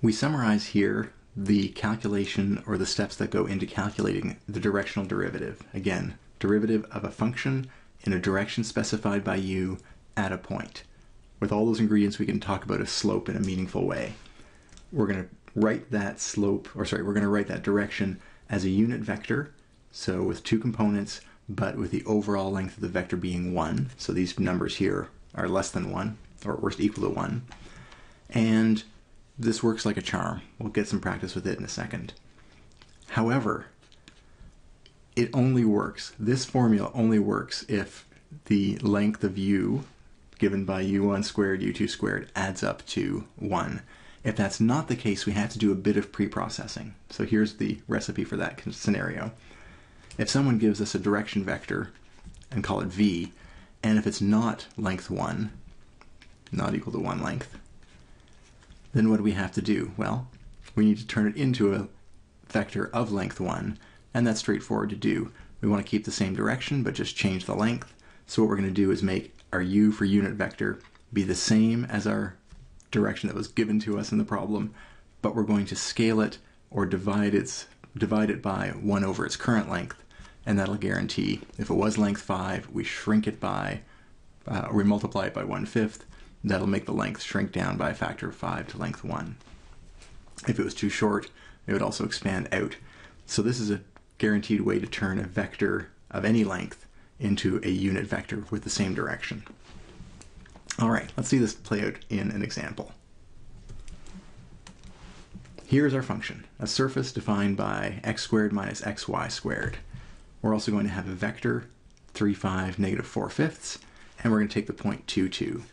We summarize here the calculation or the steps that go into calculating the directional derivative. Again, derivative of a function in a direction specified by u at a point. With all those ingredients, we can talk about a slope in a meaningful way. We're going to write that we're going to write that direction as a unit vector, so with two components, but with the overall length of the vector being 1. So these numbers here are less than 1, or at worst equal to 1. And this works like a charm. We'll get some practice with it in a second. However, it only works, this formula only works if the length of u given by u1 squared, u2 squared adds up to 1. If that's not the case, we have to do a bit of pre-processing. So here's the recipe for that scenario. If someone gives us a direction vector and call it v, and if it's not length 1, not equal to 1 length, then what do we have to do? Well, we need to turn it into a vector of length 1, and that's straightforward to do. We want to keep the same direction, but just change the length. So what we're going to do is make our u for unit vector be the same as our direction that was given to us in the problem, but we're going to scale it or divide it by 1 over its current length, and that'll guarantee if it was length 5, we shrink it by, or we multiply it by 1/5, that'll make the length shrink down by a factor of 5 to length 1. If it was too short, it would also expand out. So this is a guaranteed way to turn a vector of any length into a unit vector with the same direction. All right, let's see this play out in an example. Here's our function, a surface defined by x squared minus xy squared. We're also going to have a vector, 3, 5, negative 4/5, and we're going to take the point 2, 2.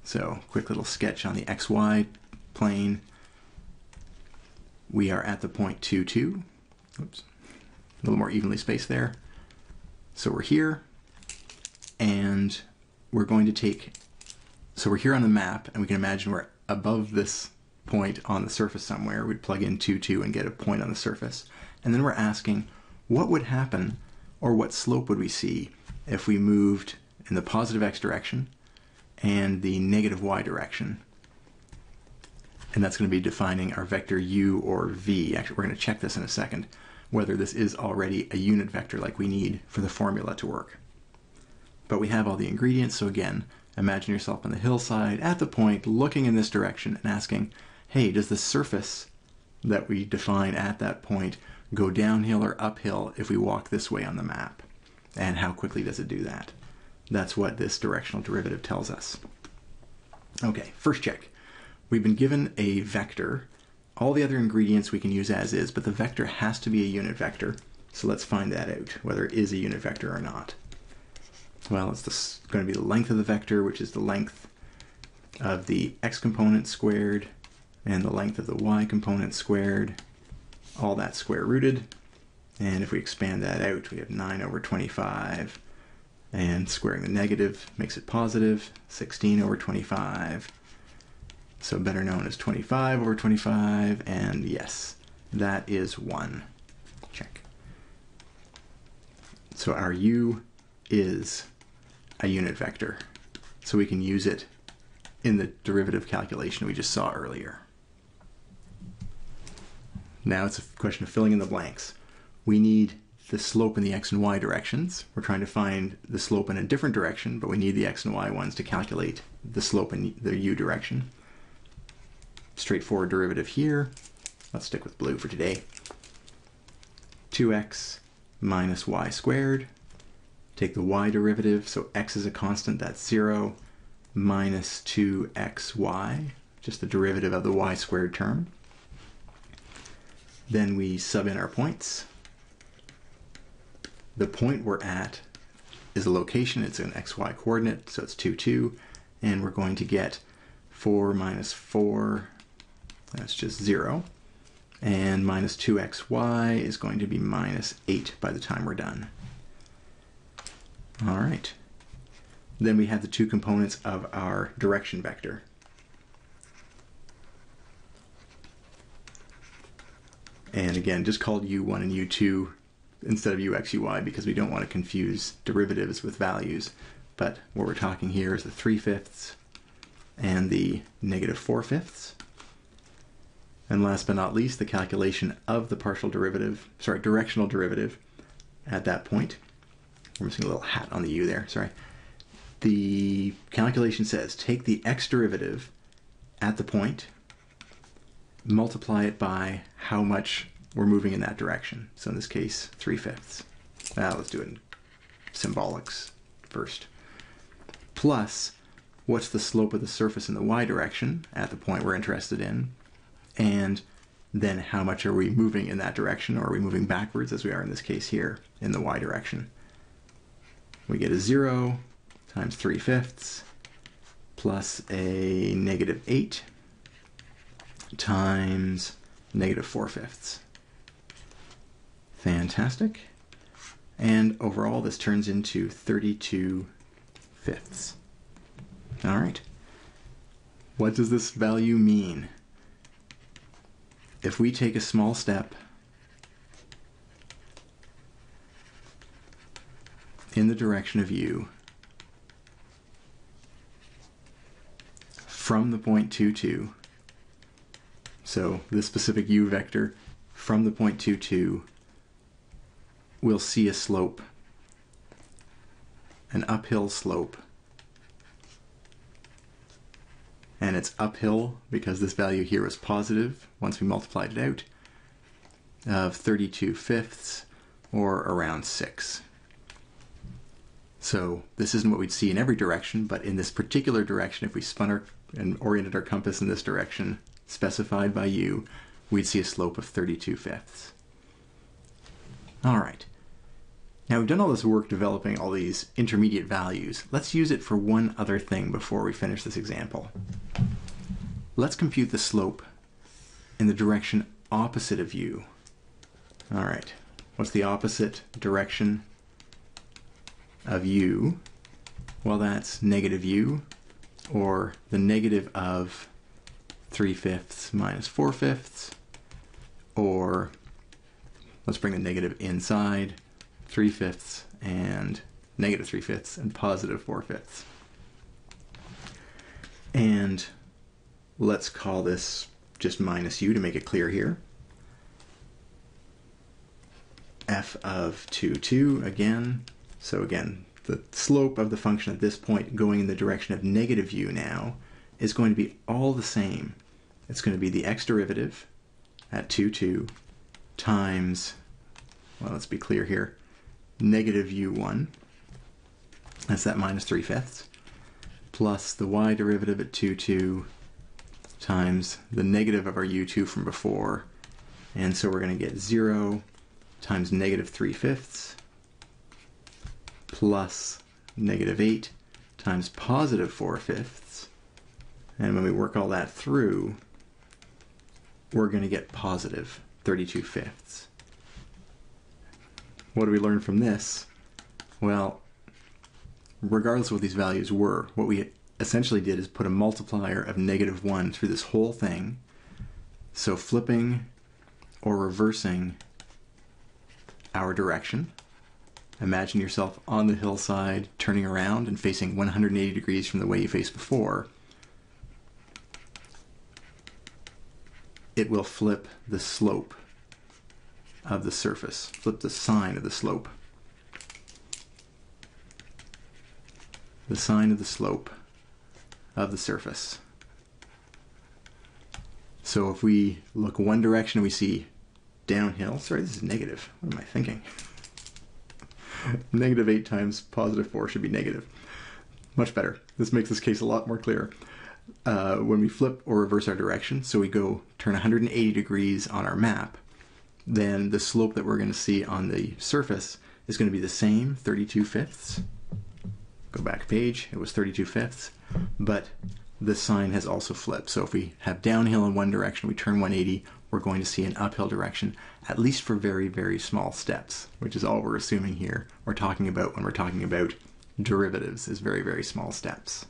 So, quick little sketch on the xy plane. We are at the point 2, 2. Oops, a little more evenly spaced there. So we're here, and we're going to take, so we're here on the map, and we can imagine we're above this point on the surface somewhere. We'd plug in 2, 2 and get a point on the surface. And then we're asking, what would happen, or what slope would we see if we moved in the positive x direction and the negative y direction? And that's going to be defining our vector u or v. Actually, we're going to check this in a second, whether this is already a unit vector like we need for the formula to work. But we have all the ingredients, so again, imagine yourself on the hillside at the point looking in this direction and asking, hey, does the surface that we define at that point go downhill or uphill if we walk this way on the map? And how quickly does it do that? That's what this directional derivative tells us. Okay, first check. We've been given a vector. All the other ingredients we can use as is, but the vector has to be a unit vector. So let's find that out, whether it is a unit vector or not. Well, it's going to be the length of the vector, which is the length of the x component squared, and the length of the y component squared, all that square rooted. And if we expand that out, we have 9 over 25, and squaring the negative makes it positive, 16 over 25. So better known as 25 over 25, and yes, that is 1. Check. So our u is a unit vector, so we can use it in the derivative calculation we just saw earlier. Now it's a question of filling in the blanks. We need the slope in the x and y directions. We're trying to find the slope in a different direction, but we need the x and y ones to calculate the slope in the u direction. Straightforward derivative here. Let's stick with blue for today. 2x minus y squared. Take the y derivative, so x is a constant, that's 0, minus 2xy, just the derivative of the y squared term. Then we sub in our points. The point we're at is a location, it's an xy coordinate, so it's 2, 2, and we're going to get 4 minus 4, that's just 0, and minus 2xy is going to be minus 8 by the time we're done. All right. Then we have the two components of our direction vector. And again, just called u1 and u2 instead of ux, uy because we don't want to confuse derivatives with values. But what we're talking here is the 3/5 and the negative 4/5. And last but not least, the calculation of the directional derivative at that point. We're missing a little hat on the u there, sorry. The calculation says take the x derivative at the point, multiply it by how much we're moving in that direction. So in this case, 3/5. Let's do it in symbolics first. Plus, what's the slope of the surface in the y direction at the point we're interested in, and then how much are we moving in that direction, or are we moving backwards as we are in this case here in the y direction. We get a 0 times 3/5 plus a -8 times -4/5. Fantastic. And overall this turns into 32/5. All right. What does this value mean? If we take a small step in the direction of u from the point 2, 2, so this specific u vector from the point 2, 2, we'll see a slope, an uphill slope. And it's uphill because this value here was positive once we multiplied it out, of 32/5 or around 6. So this isn't what we'd see in every direction, but in this particular direction, if we spun and oriented our compass in this direction specified by u, we'd see a slope of 32/5. All right. Now we've done all this work developing all these intermediate values. Let's use it for one other thing before we finish this example. Let's compute the slope in the direction opposite of u. All right. What's the opposite direction of u? Well, that's -u, or the negative of 3/5 minus 4/5, or let's bring the negative inside, 3/5 and -3/5 and +4/5. And let's call this just minus u to make it clear here. F of 2, 2 again. So again, the slope of the function at this point going in the direction of -u now is going to be all the same. It's going to be the x derivative at 2, 2 times, well, let's be clear here, -u1, that's that -3/5, plus the y derivative at 2, 2 times the negative of our u2 from before, and so we're going to get 0 times -3/5 plus -8 times +4/5, and when we work all that through, we're going to get positive 32/5. What do we learn from this? Well, regardless of what these values were, what we essentially did is put a multiplier of -1 through this whole thing. So flipping or reversing our direction. Imagine yourself on the hillside, turning around and facing 180 degrees from the way you faced before. It will flip the slope of the surface, flip the sign of the slope. The sign of the slope of the surface. So if we look one direction, we see downhill. Sorry, this is negative. What am I thinking? -8 times +4 should be negative. Much better. This makes this case a lot more clear. When we flip or reverse our direction, so we go turn 180 degrees on our map, then the slope that we're going to see on the surface is going to be the same, 32/5. Go back a page, it was 32/5, but the sign has also flipped. So if we have downhill in one direction, we turn 180, we're going to see an uphill direction, at least for very, very small steps, which is all we're assuming here. We're talking about when we're talking about derivatives is very, very small steps.